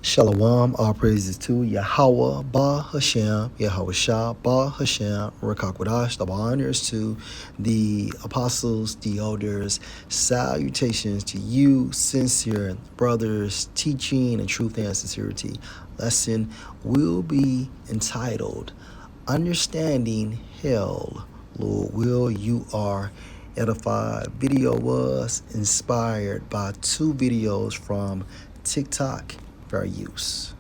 Shalom, all praises to Yahweh, Ba Hashem, Yahweh Shah, Ba Hashem, Rakakwadash, the honors to the apostles, the elders, salutations to you, sincere brothers, teaching and truth and sincerity. Lesson will be entitled, Understanding Hell. Lord will, you are edified. Video was inspired by two videos from TikTok. Fair use.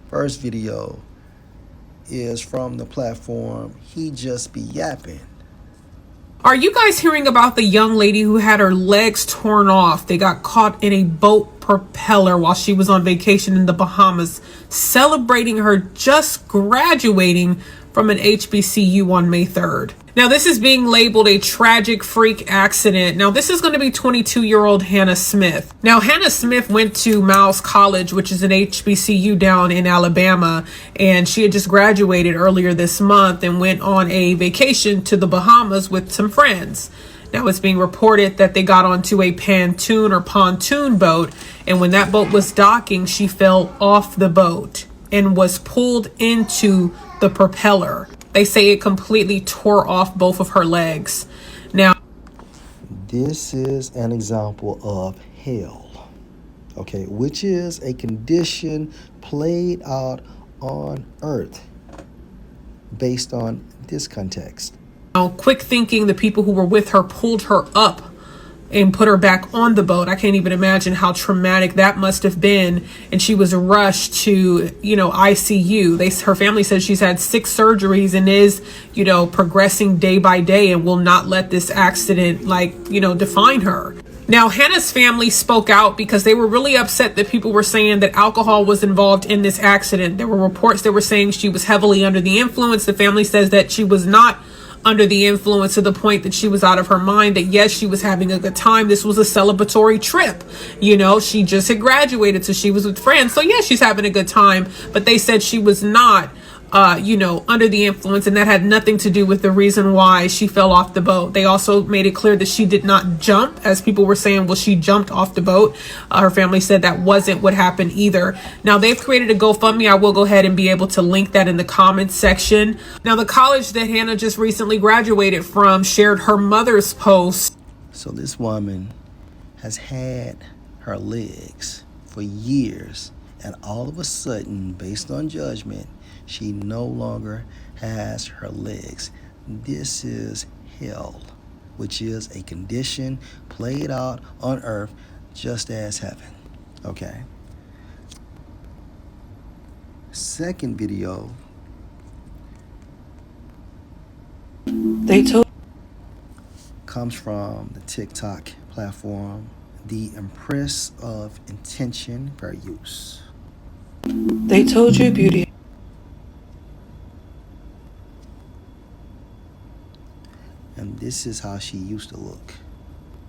First video is from the platform He Just Be Yapping. Are you guys hearing about the young lady who had her legs torn off? They got caught in a boat propeller while she was on vacation in the Bahamas, celebrating her just graduating from an HBCU on May 3rd. Now, this is being labeled a tragic freak accident. Now, this is going to be 22-year-old Hannah Smith. Now, Hannah Smith went to Miles College, which is an HBCU down in Alabama, and she had just graduated earlier this month and went on a vacation to the Bahamas with some friends. Now, it's being reported that they got onto a pontoon boat, and when that boat was docking, she fell off the boat and was pulled into the propeller. They say it completely tore off both of her legs. Now, this is an example of hell, okay, which is a condition played out on earth based on this context. Quick thinking, the people who were with her pulled her up and put her back on the boat. I can't even imagine how traumatic that must have been. And she was rushed to, ICU. Her family says she's had 6 surgeries and is, progressing day by day and will not let this accident, define her. Now, Hannah's family spoke out because they were really upset that people were saying that alcohol was involved in this accident. There were reports that were saying she was heavily under the influence. The family says that she was not under the influence to the point that she was out of her mind, that yes, she was having a good time. This was a celebratory trip. She just had graduated, so she was with friends. So yeah, she's having a good time, but they said she was not under the influence, and that had nothing to do with the reason why she fell off the boat. They also made it clear that she did not jump, as people were saying, well, she jumped off the boat. Her family said that wasn't what happened either. Now, they've created a GoFundMe. I will go ahead and be able to link that in the comments section. Now, the college that Hannah just recently graduated from shared her mother's post. So this woman has had her legs for years, and all of a sudden, based on judgment, she no longer has her legs. This is hell, which is a condition played out on earth just as heaven. Okay. Second video. Comes from the TikTok platform, The Empress of Intention, fair use. They told you beauty. And this is how she used to look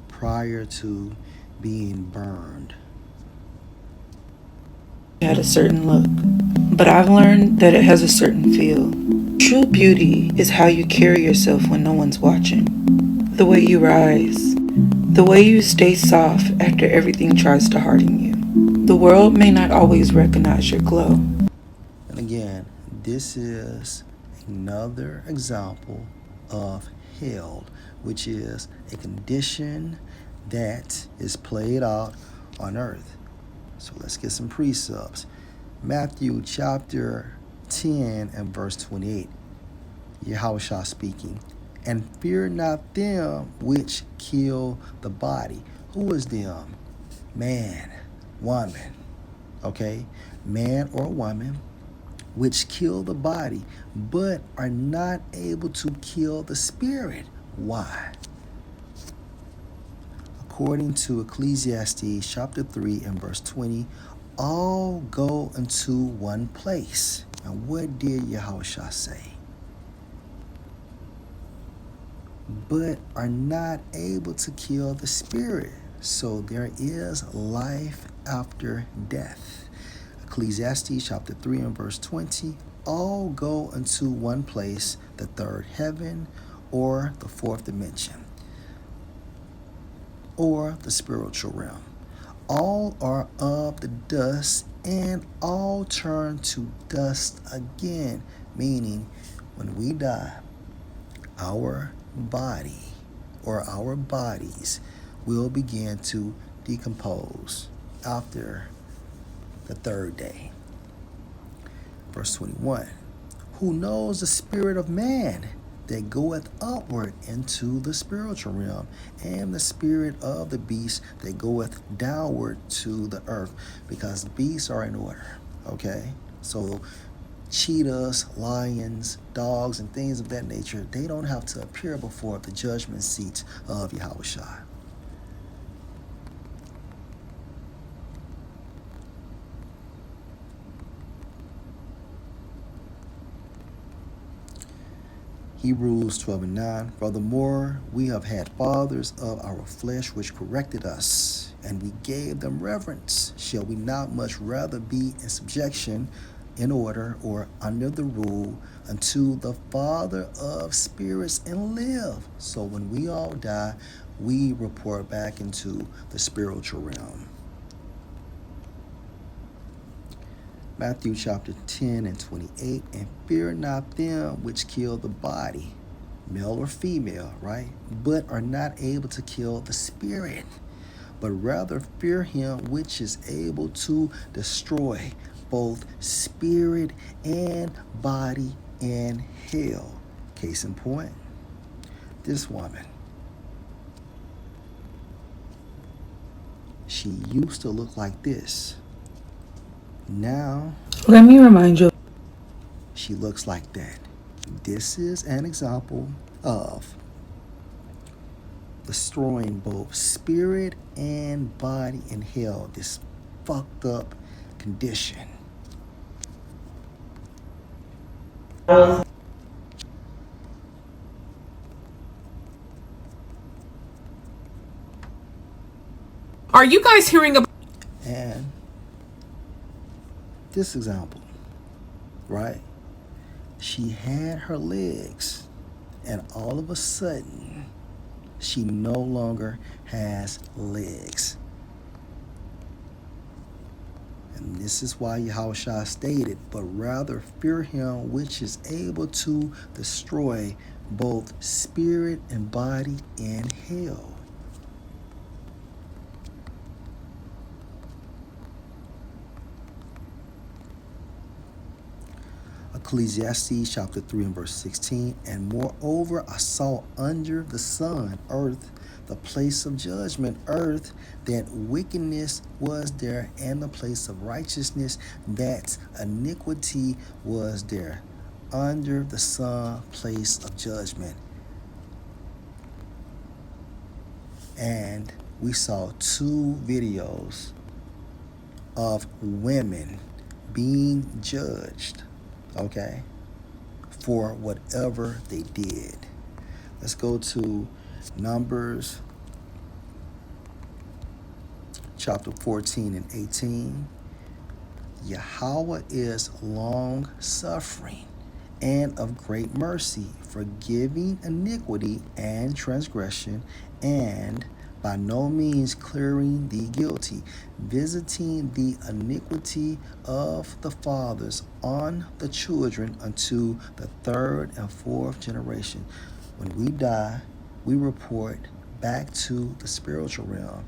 prior to being burned. Had a certain look, but I've learned that it has a certain feel. True beauty is how you carry yourself when no one's watching. The way you rise, the way you stay soft after everything tries to harden you. The world may not always recognize your glow. And again, this is another example of hell, which is a condition that is played out on earth. So let's get some precepts. Matthew chapter 10 and verse 28. Yahushua speaking. And fear not them which kill the body. Who is them? Man, woman. Okay? Man or woman, which kill the body, but are not able to kill the spirit. Why? According to Ecclesiastes chapter 3 and verse 20, all go into one place. And what did Yahushua say? But are not able to kill the spirit. So there is life after death. Ecclesiastes chapter 3 and verse 20, all go into one place, the third heaven or the fourth dimension or the spiritual realm. All are of the dust, and all turn to dust again. Meaning, when we die, our body or our bodies will begin to decompose after the third day. Verse 21. Who knows the spirit of man that goeth upward into the spiritual realm, and the spirit of the beast that goeth downward to the earth? Because beasts are in order, okay? So cheetahs, lions, dogs, and things of that nature, they don't have to appear before the judgment seat of Yahushua. Hebrews 12:9. Furthermore, we have had fathers of our flesh which corrected us, and we gave them reverence. Shall we not much rather be in subjection, in order, or under the rule unto the Father of spirits and live? So when we all die, we report back into the spiritual realm. Matthew chapter 10 and 28, and fear not them which kill the body, male or female, right? But are not able to kill the spirit, but rather fear him which is able to destroy both spirit and body in hell. Case in point, this woman, she used to look like this. Now, Let me remind you. she looks like that. This is an example of destroying both spirit and body in hell, this fucked up condition. Are you guys hearing about? And this example, right? She had her legs, and all of a sudden, she no longer has legs. And this is why Yahushua stated, but rather fear him which is able to destroy both spirit and body in hell. Ecclesiastes chapter 3 and verse 16, and moreover I saw under the sun, earth, the place of judgment, earth, that wickedness was there, and the place of righteousness, that iniquity was there. Under the sun, place of judgment. And we saw 2 videos of women being judged, okay, for whatever they did. Let's go to Numbers chapter 14 and 18. Yahweh is long suffering and of great mercy, forgiving iniquity and transgression, and by no means clearing the guilty, visiting the iniquity of the fathers on the children unto the 3rd and 4th generation. When we die, we report back to the spiritual realm,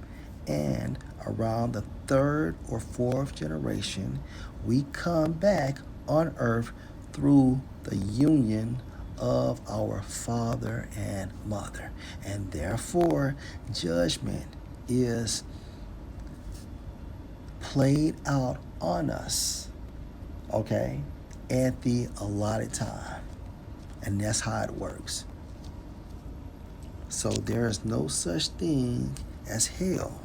and around the 3rd or 4th generation, we come back on earth through the union of our father and mother. And therefore, judgment is played out on us, okay, at the allotted time. And that's how it works. So there is no such thing as hell.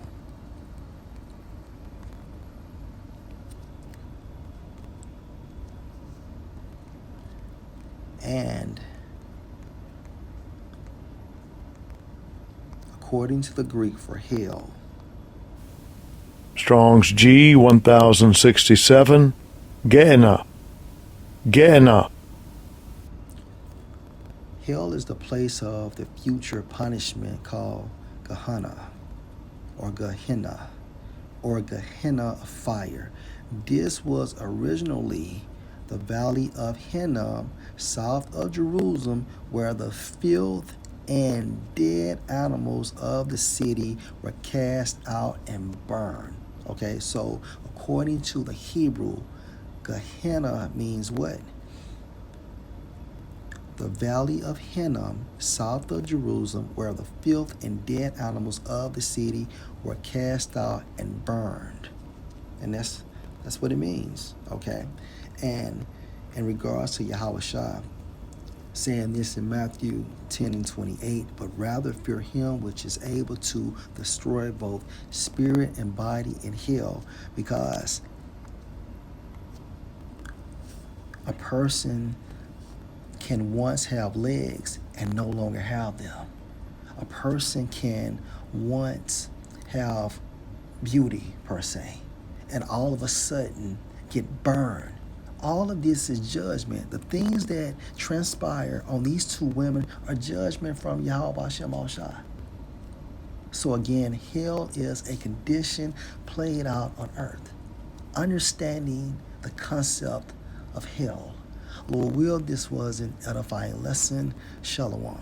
And according to the Greek for hell, Strong's G 1067, Gehenna. Gehenna. hell is the place of the future punishment called Gehenna or Gehenna, or Gehenna of fire. This was originally the valley of Hinnom, south of Jerusalem, where the filth and dead animals of the city were cast out and burned. Okay, so according to the Hebrew, Gehenna means what? The valley of Hinnom, south of Jerusalem, where the filth and dead animals of the city were cast out and burned. And that's what it means, okay? And in regards to Yahushua saying this in Matthew 10 and 28, but rather fear him which is able to destroy both spirit and body in hell, because a person can once have legs and no longer have them. A person can once have beauty per se, and all of a sudden get burned. All of this is judgment. The things that transpire on these two women are judgment from Yahweh Shem Shai. So again, hell is a condition played out on earth. Understanding the concept of hell. Lord will this was an edifying lesson. Shalom.